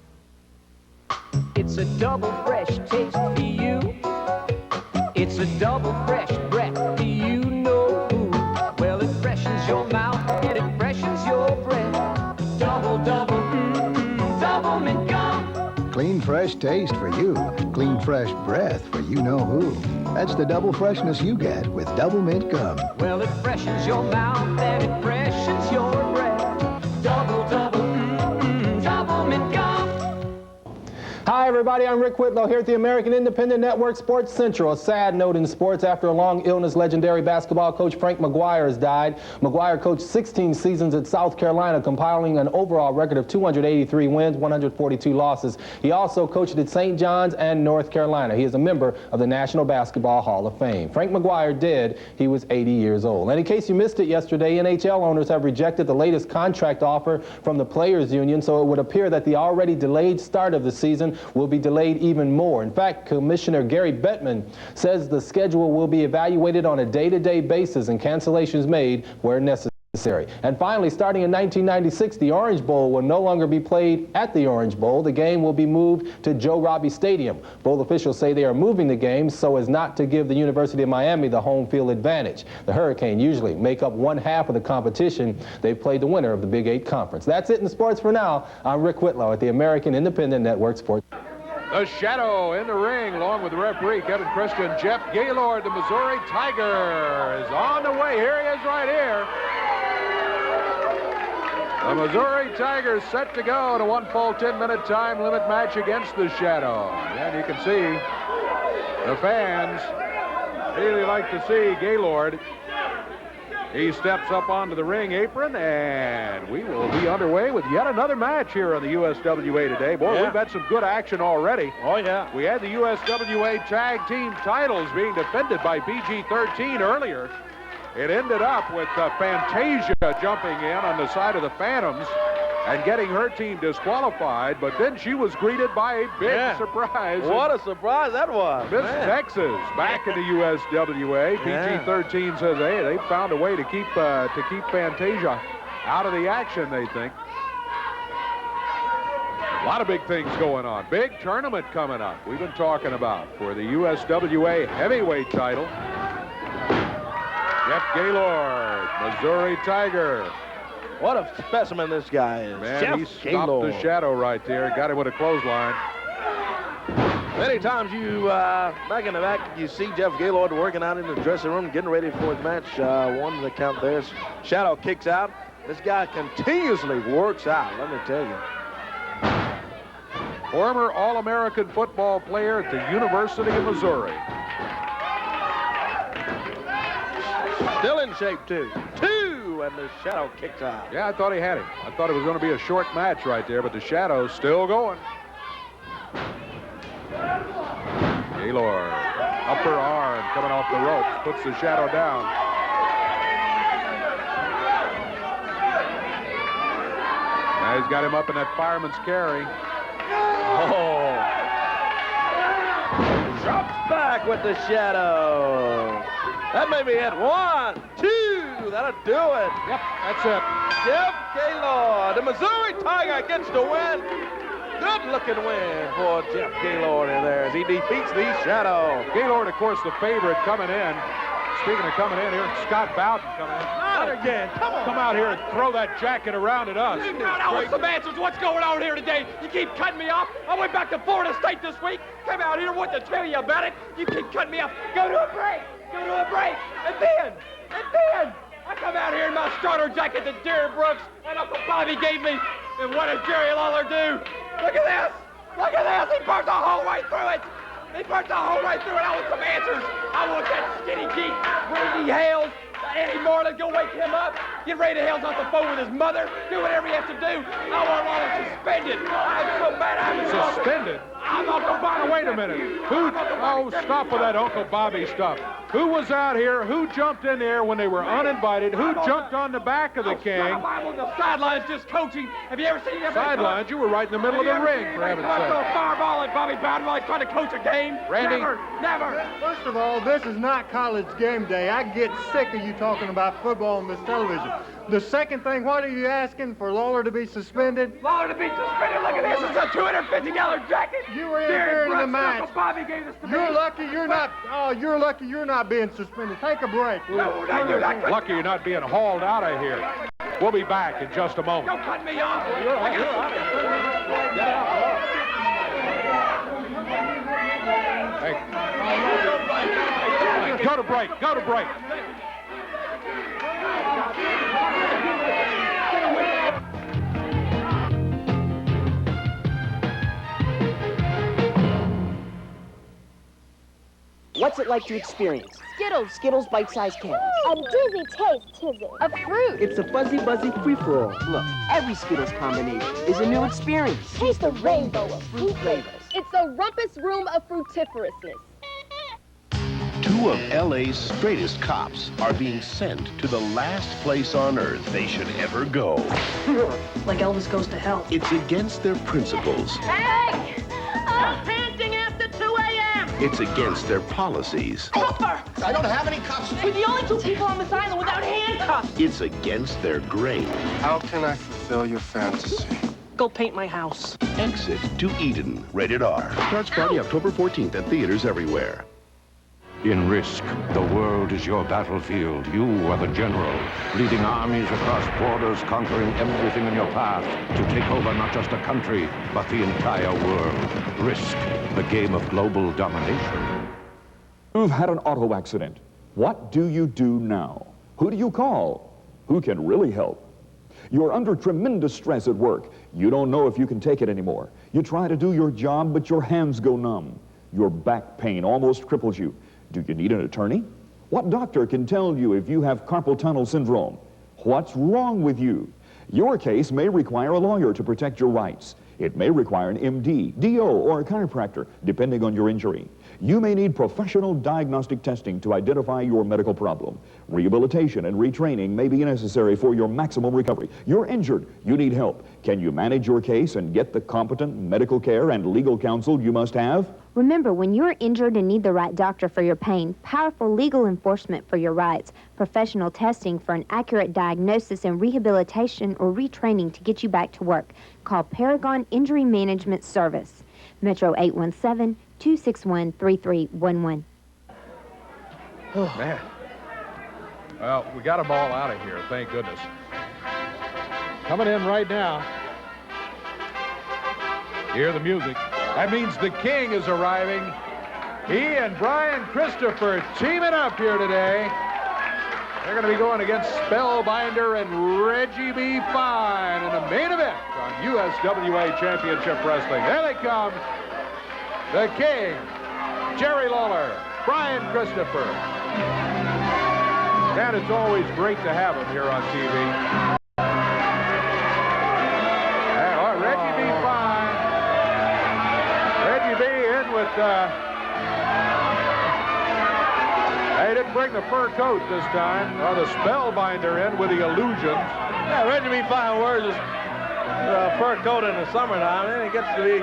It's a double fresh taste for you. It's a double fresh breath. Do you know who? Well, it freshens your mouth and it freshens your breath. Double, double, double mint gum. Clean, fresh taste for you. Clean, fresh breath for you know who. That's the double freshness you get with Double Mint Gum. Well, it freshens your mouth and it freshens your breath. Double, double, double mint gum. Hi, everybody. I'm Rick Whitlow here at the American Independent Network Sports Central. A sad note in sports. After a long illness, legendary basketball coach Frank McGuire has died. McGuire coached 16 seasons at South Carolina, compiling an overall record of 283 wins, 142 losses. He also coached at St. John's and North Carolina. He is a member of the National Basketball Hall of Fame. Frank McGuire dead. He was 80 years old. And in case you missed it yesterday, NHL owners have rejected the latest contract offer from the Players Union, so it would appear that the already delayed start of the season will be delayed even more. In fact, Commissioner Gary Bettman says the schedule will be evaluated on a day-to-day basis and cancellations made where necessary. And finally, starting in 1996, the Orange Bowl will no longer be played at the Orange Bowl. The game will be moved to Joe Robbie Stadium. Bowl officials say they are moving the game so as not to give the University of Miami the home field advantage. The Hurricane usually make up one half of the competition. They've played the winner of the Big 8 Conference. That's it in sports for now. I'm Rick Whitlow at the American Independent Network Sports. The Shadow in the ring, along with the referee, Kevin Christian. Jeff Gaylord, the Missouri Tiger, is on the way. Here he is right here. The Missouri Tigers set to go in a one full 10-minute time limit match against the Shadow. And you can see the fans really like to see Gaylord. He steps up onto the ring apron, and we will be underway with yet another match here on the USWA today. Boy, we've had some good action already. Oh, yeah. We had the USWA tag team titles being defended by PG-13 earlier. It ended up with Fantasia jumping in on the side of the Phantoms and getting her team disqualified, but then she was greeted by a big surprise. What a surprise that was. Miss Texas back in the USWA. PG-13 says, hey, they found a way to keep Fantasia out of the action, they think. A lot of big things going on. Big tournament coming up we've been talking about for the USWA heavyweight title. Jeff Gaylord, Missouri Tiger. What a specimen this guy is. Man, Jeff he stopped Gaylord. the Shadow right there. Got him with a clothesline. Many times you, back in the back, you see Jeff Gaylord working out in the dressing room, getting ready for his match. One the count there. Shadow kicks out. This guy continuously works out, let me tell you. Former All-American football player at the University of Missouri. Still in shape, too. And the Shadow kicks out. Yeah, I thought he had him. I thought it was going to be a short match right there, but the Shadow's still going. Gaylord, upper arm coming off the ropes, puts the Shadow down. Now he's got him up in that fireman's carry. Oh. Drops back with the Shadow. That may be it. 1, 2. That'll do it. Yep, that's it. Jeff Gaylord, the Missouri Tiger, gets the win. Good-looking win for Jeff Gaylord in there as he defeats the Shadow. Gaylord, of course, the favorite coming in. speaking of coming in here, Scott Bowden coming in. Not again. Come on. Come out here and throw that jacket around at us. I want some answers. What's going on here today? You keep cutting me off. I went back to Florida State this week. Came out here, what to tell you about it. You keep cutting me off. Go to a break. Go to a break. And then, I come out here in my starter jacket that Jerry Brooks and Uncle Bobby gave me. And what does Jerry Lawler do? Look at this. Look at this. He burnt the whole way through it. He burnt the whole way through it. I want some answers. I want that skinny geek, Brady Hales, Eddie Moreland, go wake him up. Get Ray Hales off the phone with his mother. Do whatever he has to do. I want Lawler suspended. I'm so mad I'm Suspended? I'm Uncle Bobby. Wait a minute. Who? Oh, stop with that Uncle Bobby stuff. Who was out here? Who jumped in there when they were uninvited? Who jumped on the back of the king? I'm on the sidelines just coaching. Have you ever seen him? Sidelines? You were right in the middle of the ring, for heaven's sake. Throw a fireball at Bobby Bowden while he's trying to coach a game? Randy? Never. First of all, this is not college game day. I get sick of you talking about football on this television. The second thing, what are you asking for Lawler to be suspended? Lawler to be suspended? Look at this. It's a $250 jacket. You were interfering in the match. Uncle Bobby gave this to me. You're lucky you're not. Oh, you're lucky you're not being suspended. Take a break. No, you're not. Lucky you're not being hauled out of here. We'll be back in just a moment. Don't cut me off. Hey. Go to break. Go to break. What's it like to experience? Skittles. Skittles bite-sized candies. A dizzy taste, is it? A fruit. It's a fuzzy, buzzy free-for-all. Look, every Skittles combination is a new experience. Taste the rainbow of fruit flavors. It's a rumpus room of fruitiferousness. Two of LA's straightest cops are being sent to the last place on earth they should ever go. Like Elvis Goes to Hell. It's against their principles. Hey! I'm panting after 2 a.m. It's against their policies. Puffer! I don't have any cuffs. We're the only two people on this island without handcuffs. It's against their grain. How can I fulfill your fantasy? Go paint my house. Exit to Eden, rated R. Starts Friday, October 14th at theaters everywhere. In Risk, the world is your battlefield. You are the general, leading armies across borders, conquering everything in your path to take over not just a country, but the entire world. Risk, the game of global domination. You've had an auto accident. What do you do now? Who do you call? Who can really help? You're under tremendous stress at work. You don't know if you can take it anymore. You try to do your job, but your hands go numb. Your back pain almost cripples you. Do you need an attorney? What doctor can tell you if you have carpal tunnel syndrome? What's wrong with you? Your case may require a lawyer to protect your rights. It may require an MD, DO, or a chiropractor, depending on your injury. You may need professional diagnostic testing to identify your medical problem. Rehabilitation and retraining may be necessary for your maximum recovery. You're injured. You need help. Can you manage your case and get the competent medical care and legal counsel you must have? Remember, when you're injured and need the right doctor for your pain, powerful legal enforcement for your rights, professional testing for an accurate diagnosis, and rehabilitation or retraining to get you back to work, call Paragon Injury Management Service. Metro 817-261-3311. Oh, man. Well, we got them all out of here, thank goodness. Coming in right now. Hear the music. That means the king is arriving. He and Brian Christopher teaming up here today. They're going to be going against Spellbinder and Reggie B. Fine in the main event on USWA Championship Wrestling. There they come. The king, Jerry Lawler, Brian Christopher. And it's always great to have him here on TV. Reggie B. Fine. Reggie B. in with... They didn't bring the fur coat this time. The Spellbinder in with the illusions. Yeah, Reggie B. Fine wears his fur coat in the summertime, and it gets to be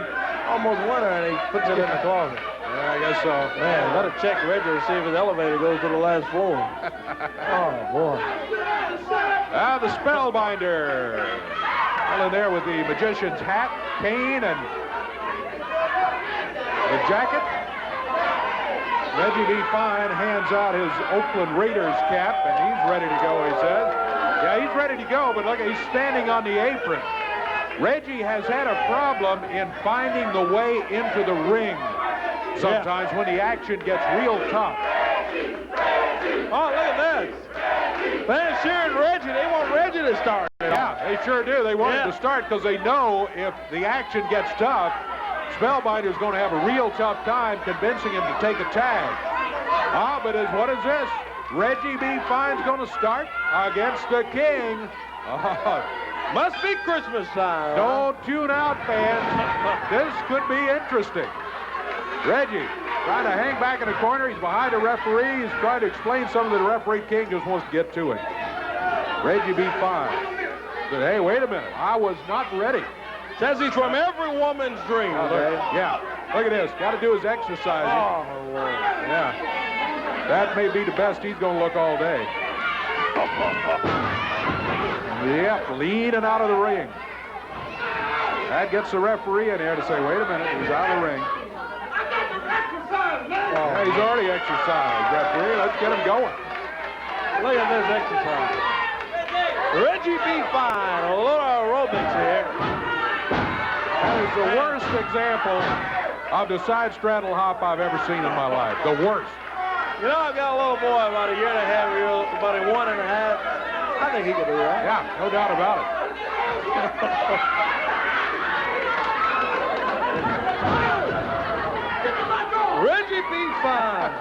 almost winter, and he puts it in the closet. Yeah, I guess so. Man, better check Reggie to see if his elevator goes to the last floor. Oh, boy. The Spellbinder. Well, in there with the magician's hat, cane, and the jacket. Reggie B. Fine hands out his Oakland Raiders cap, and he's ready to go, he says. Yeah, he's ready to go, but look, he's standing on the apron. Reggie has had a problem in finding the way into the ring sometimes when the action gets real tough. Oh, look at this. Fans cheering Reggie. They want Reggie to start. Yeah, they sure do. They want him to start because they know if the action gets tough, Spellbinder's going to have a real tough time convincing him to take a tag. But what is this? Reggie B. Fine's going to start against the King. Must be Christmas time. Don't tune out, fans. This could be interesting. Reggie trying to hang back in the corner. He's behind the referee. He's trying to explain something to the referee. King just wants to get to it. Reggie B. Fine said, hey, wait a minute. I was not ready. Says he's from every woman's dream. Yeah. Look at this. Got to do his exercising. Oh, Lord. Yeah. That may be the best he's going to look all day. Yep, leaning out of the ring. That gets the referee in there to say, wait a minute, he's out of the ring. Yeah, he's already exercised, referee. Let's get him going. Look at this exercise. Reggie B. Fine, a little aerobics here. That is the worst example of the side straddle hop I've ever seen in my life. The worst. You know, I've got a little boy about a year and a half, about a 1.5. I think he could do that. Yeah, no doubt about it. Reggie B. Fine.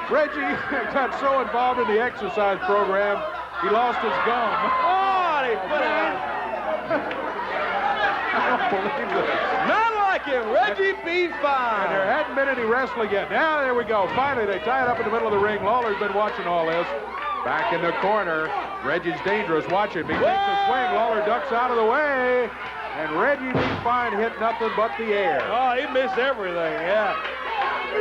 Reggie got so involved in the exercise program, he lost his gum. Oh, he put it on. I don't believe this. Not like him, Reggie B. Fine. And there hadn't been any wrestling yet. Now, there we go. Finally, they tie it up in the middle of the ring. Lawler's been watching all this. Back in the corner. Reggie's dangerous. Watch him. He takes a swing. Lawler ducks out of the way. And Reggie B. Fine hit nothing but the air. Oh, he missed everything, yeah.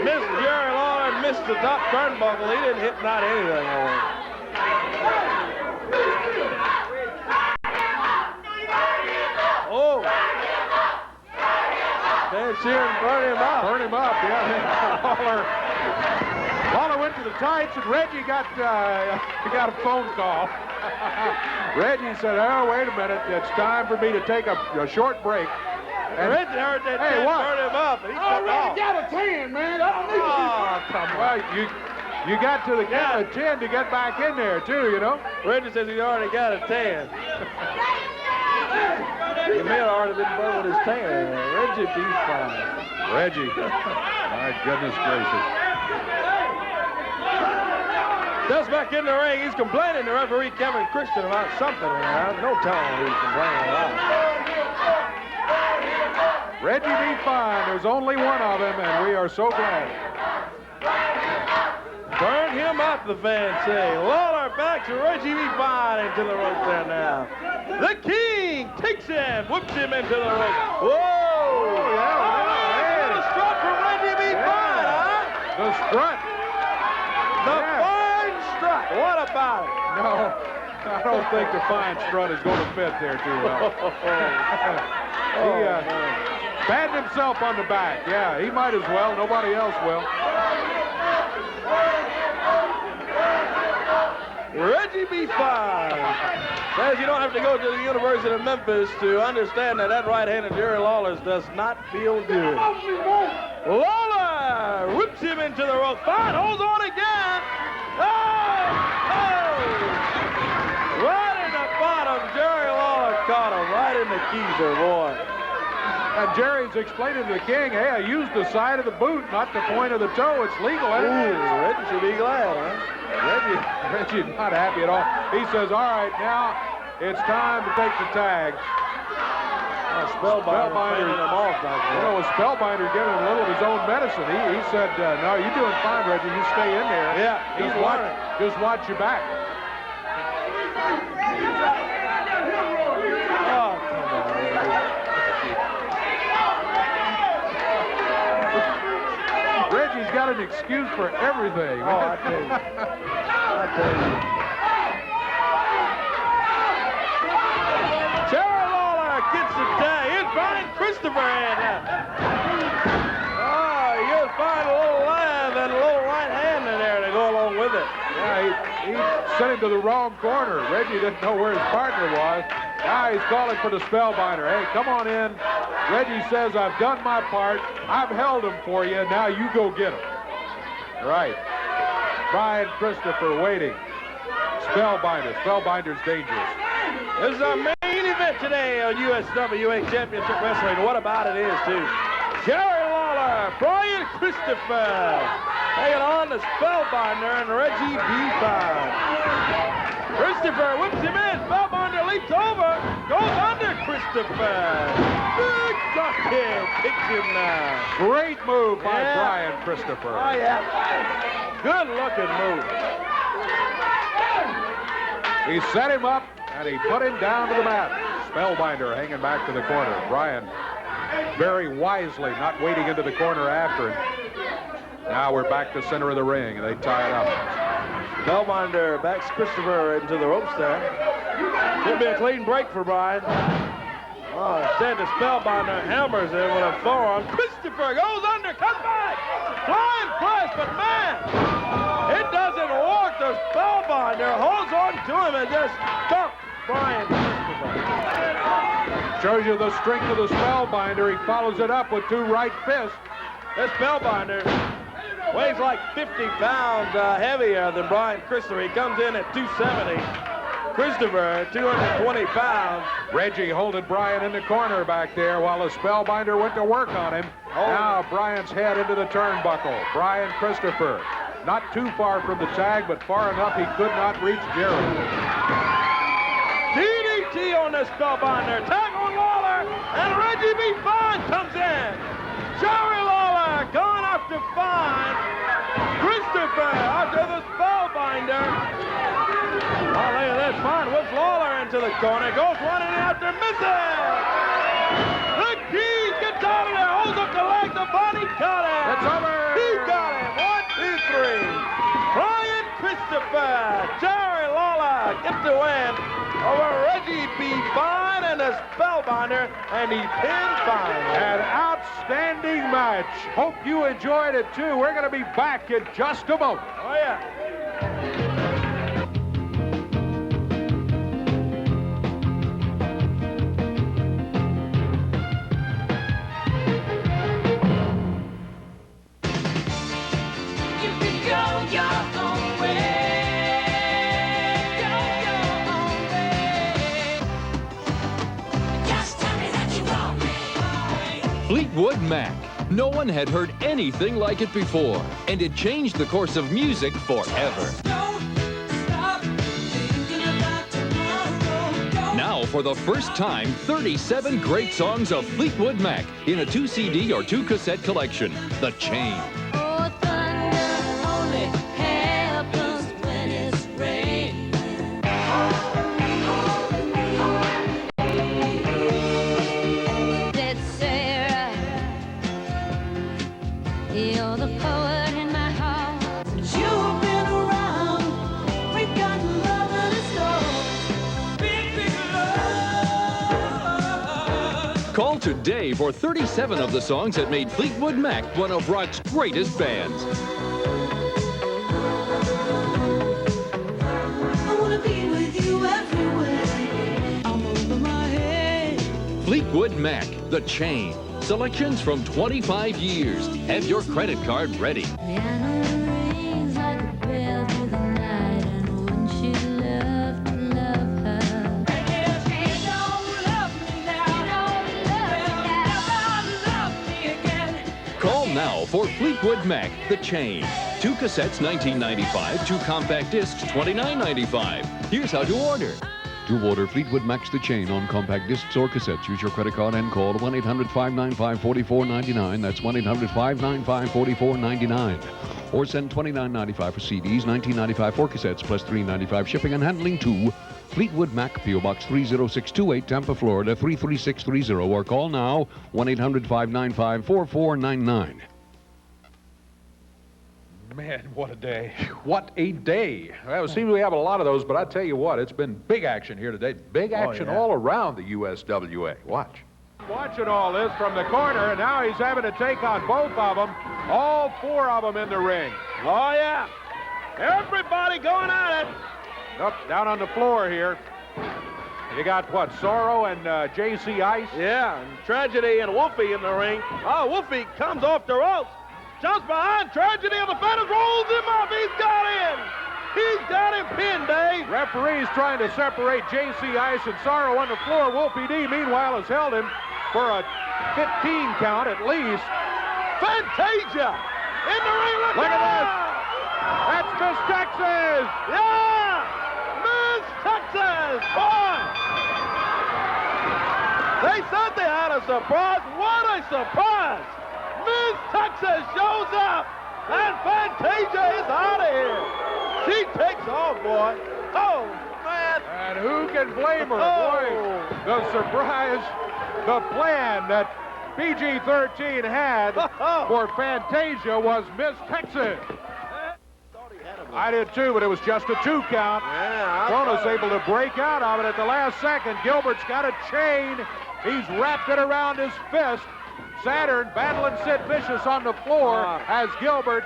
Missed Jerry Lawler, missed the top turnbuckle. He didn't hit not anything on it. Oh. Van Sheeran burn him up. Burn him up, yeah. Lawler went to the tights, and Reggie got a phone call. Reggie said, oh, wait a minute. It's time for me to take a short break. And Reggie heard that burn him up, and he took off. got a 10, man. I don't need come on. Well, you got to the count of 10 to get back in there, too, you know. Reggie says he already got a 10. He may have already been done with his 10. Reggie B. Fine. Reggie. My goodness gracious. Just back in the ring, he's complaining to referee Kevin Christian about something. No telling what he's complaining about. Reggie B. Fine. There's only one of him, and we are so glad. Burn him up, the fans say. Lawler back to Reggie B. Fine into the rope there now. The King takes him, whips him into the rope. Whoa! Yeah, the strut from Reggie B. Fine, huh? The strut. The fine strut. What about it? No, I don't think the fine strut is going to fit there too well. He patted himself on the back. Yeah, he might as well. Nobody else will. Reggie B. Fine says you don't have to go to the University of Memphis to understand that right-handed Jerry Lawler does not feel good. Lawler whips him into the rope. Fine holds on again. Right in the bottom, Jerry Lawler caught him right in the keezer, boy. And Jerry's explaining to the King, hey, I used the side of the boot, not the point of the toe. It's legal. Reggie should be glad, huh? Reggie's not happy at all. He says, all right, now it's time to take the tag. Spellbinder him off back there. You know, Spellbinder giving him a little of his own medicine. He said, no, you're doing fine, Reggie. You stay in there. Yeah, he's learning. Just watch your back. Oh, come on, Reggie's got an excuse for everything. Oh, I tell you. I tell you. Jerry Lawler gets the tag. Here's Brian Christopher in. Oh, you'll find a little laugh and a little sent him to the wrong corner. Reggie didn't know where his partner was. Now he's calling for the spellbinder. Hey, come on in. Reggie says, I've done my part. I've held him for you. Now you go get him. Right. Brian Christopher waiting. Spellbinder. Spellbinder's dangerous. This is our main event today on USWA Championship Wrestling. What about it is, too? Jerry Lawler, Brian Christopher, hanging on the Spellbinder and Reggie B. Fine. Christopher whips him in. Spellbinder leaps over, goes under Christopher. Big duck kick, kicks him now. Great move by Brian Christopher. Oh, yeah. Good looking move. He set him up, and he put him down to the mat. Spellbinder hanging back to the corner. Brian very wisely not wading into the corner after him. Now we're back to center of the ring, and they tie it up. Spellbinder backs Christopher into the ropes there. Should be a clean break for Brian. Oh, instead the Spellbinder hammers him with a forearm. Christopher goes under, comes back. Flying flush, but man, it doesn't work. The Spellbinder holds on to him and just stumps Brian Christopher. Shows you the strength of the Spellbinder. He follows it up with 2 right fists. This Spellbinder weighs like 50 pounds heavier than Brian Christopher. He comes in at 270. Christopher, 220 pounds. Reggie holding Brian in the corner back there while the Spellbinder went to work on him. Now Brian's head into the turnbuckle. Brian Christopher, not too far from the tag, but far enough he could not reach Jerry. DDT on the Spellbinder. Tag on Lawler, and Reggie B. Fine comes in. Jerry Lawler going after Fine. Christopher after the Spellbinder. Oh, look at this. Fine whips Lawler into the corner. Goes running after, misses. The Key gets out of there. Holds up the leg. The body got him. It's over. He got him. 1, 2, 3. Brian Christopher. Jerry Lawler gets the win over Reggie B. Fine and the Spellbinder, and he pinned Fine. An outstanding match. Hope you enjoyed it, too. We're going to be back in just a moment. Oh, yeah. Fleetwood Mac. No one had heard anything like it before, and it changed the course of music forever. Now, for the first time, 37 great songs of Fleetwood Mac in a 2 CD or 2 cassette collection, The Chain. You're the poet in my heart. You've been around. We've got love in store. Big, big love. Call today for 37 of the songs that made Fleetwood Mac one of rock's greatest bands. I wanna be with you everywhere. I'm over my head. Fleetwood Mac, The Chain. Selections from 25 years. Have your credit card ready. Call now for Fleetwood Mac, The Chain. 2 cassettes, $19.95. 2 compact discs, $29.95. Here's how to order. To order Fleetwood Mac's The Chain on compact discs or cassettes, use your credit card and call 1-800-595-4499. That's 1-800-595-4499. Or send $29.95 for CDs, $19.95 for cassettes, plus $3.95 shipping and handling to Fleetwood Mac, P.O. Box 30628, Tampa, Florida 33630. Or call now, 1-800-595-4499. Man, what a day. What a day. Well, it seems we have a lot of those, but I tell you what, it's been big action here today. Big action all around the USWA. Watch. Watching all this from the corner, and now he's having to take on both of them. All 4 of them in the ring. Oh, yeah. Everybody going at it. Up, down on the floor here. You got what, Sorrow and J.C. Ice? Yeah, and Tragedy and Wolfie in the ring. Oh, Wolfie comes off the ropes. Jumps behind Tragedy on the fence, rolls him up. He's got him. He's got him pinned, Dave. Referee's trying to separate J.C. Ice and Sorrow on the floor. Wolfie D, meanwhile, has held him for a 15 count at least. Fantasia in the ring. Look at this. That's Miss Texas. Yeah, Miss Texas. Boy. They said they had a surprise. What a surprise. Miss Texas shows up. And Fantasia is out of here. She takes off, boy. Oh, man. And who can blame her? Boy, the surprise, the plan that PG-13 had for Fantasia was Miss Texas. I did too, but it was just a 2 count. Yeah, Cronus able to break out of it at the last second. Gilbert's got a chain. He's wrapped it around his fist. Saturn battling Sid Vicious on the floor as Gilbert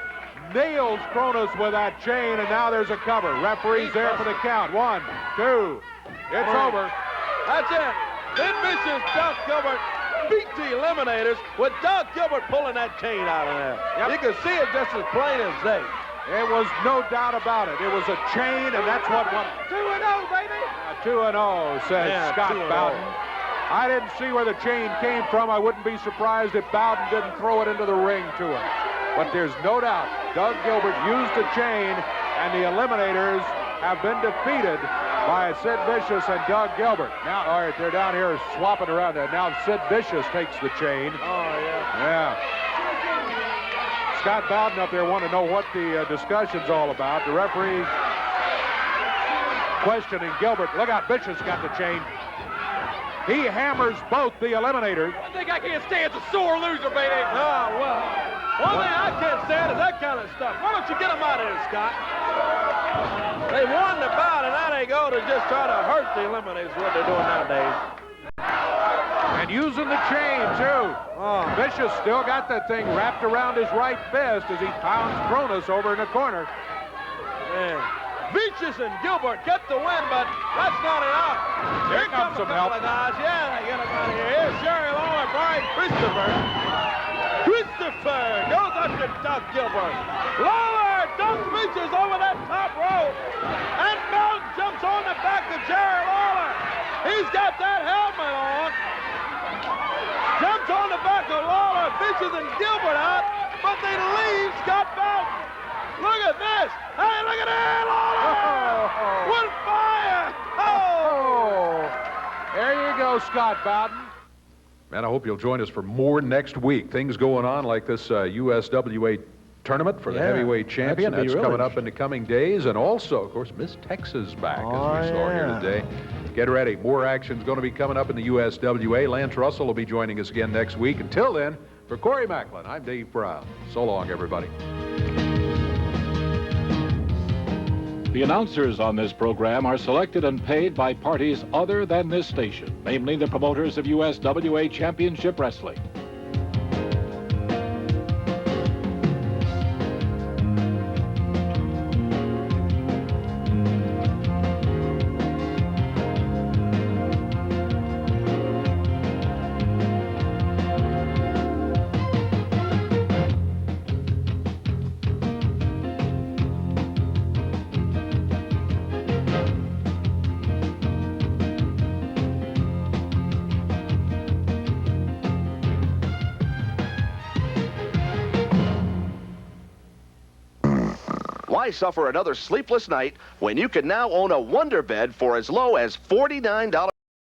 nails Cronus with that chain, and now there's a cover. Referee's there for the count. 1, 2. It's over. That's it. Sid Vicious, Doug Gilbert beat the Eliminators with Doug Gilbert pulling that chain out of there. Yep. You can see it just as plain as day. It was no doubt about it. It was a chain, and that's what won. 2-0, baby. 2-0, says Scott 2-0. Bowden. I didn't see where the chain came from. I wouldn't be surprised if Bowden didn't throw it into the ring to him. But there's no doubt Doug Gilbert used the chain, and the Eliminators have been defeated by Sid Vicious and Doug Gilbert. Now, all right, they're down here swapping around there. Now Sid Vicious takes the chain. Oh, yeah. Yeah. Scott Bowden up there wanted to know what the discussion's all about. The referee questioning Gilbert. Look out, Vicious got the chain. He hammers both the Eliminators. I think I can't stand a sore loser, baby. Oh, well. One thing I can't stand is that kind of stuff. Why don't you get them out of here, Scott? They won the bout, and now they go to just try to hurt the Eliminators, what they're doing nowadays. And using the chain, too. Oh. Vicious still got that thing wrapped around his right fist as he pounds Cronus over in the corner. Man. Vicious and Gilbert get the win, but that's not enough. Here comes a some couple help. of guys. Yeah, they get them out of here. Here's Jerry Lawler, Brian Christopher. Christopher goes up to Doug Gilbert. Lawler dumps Vicious over that top rope. And Bowden jumps on the back of Jerry Lawler. He's got that helmet on. Jumps on the back of Lawler, Vicious and Gilbert out, but they leave Scott Bowden. Look at this. Hey, look at that, Lawler! With fire! Oh! There you go, Scott Bowden. Man, I hope you'll join us for more next week. Things going on like this USWA tournament for the heavyweight champion. That's coming up in the coming days. And also, of course, Miss Texas back, as we saw here today. Get ready. More action's going to be coming up in the USWA. Lance Russell will be joining us again next week. Until then, for Corey Macklin, I'm Dave Brown. So long, everybody. The announcers on this program are selected and paid by parties other than this station, namely the promoters of USWA Championship Wrestling. Why suffer another sleepless night when you can now own a Wonder Bed for as low as $49?